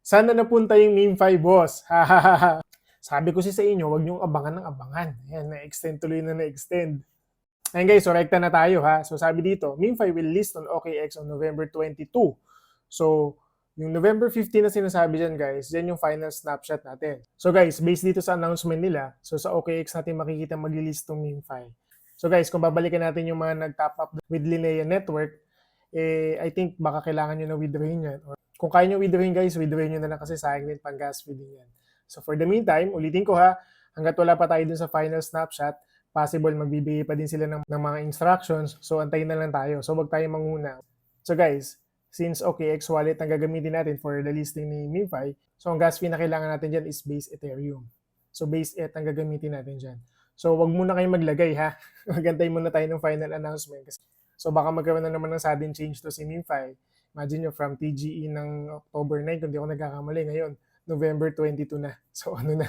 Sana napunta yung MemeFi, boss. Hahaha. Sabi ko sa inyo, wag niyong abangan ng abangan. Ayan, na-extend tuloy na na-extend. Ayan guys, so rekta na tayo ha. So sabi dito, MemeFi will list on OKX on November 22. So, yung November 15 na sinasabi dyan guys, dyan yung final snapshot natin. So guys, based dito sa announcement nila, so sa OKX natin makikita mag-list tong MemeFi. So guys, kung babalikan natin yung mga nag-top up with Linea Network, I think baka kailangan nyo na withdrawin yan. Or kung kaya nyo withdrawin guys, withdrawin nyo na lang kasi sayang din pang gas feeding yan. So for the meantime, ulitin ko ha, hanggat wala pa tayo dun sa final snapshot, possible magbibigay pa din sila ng mga instructions. So antayin na lang tayo. So wag tayo manguna. So guys, since OKX wallet ang gagamitin natin for the listing ni MemeFi, so ang gas fee na kailangan natin dyan is base Ethereum. So base ETH ang gagamitin natin dyan. So wag muna kayong maglagay ha. Magantay muna tayo ng final announcement. So baka magkaroon na naman ng sudden change to si MemeFi. Imagine nyo from TGE ng October 9, kung di ako nagkakamali ngayon, November 22 na. So ano na.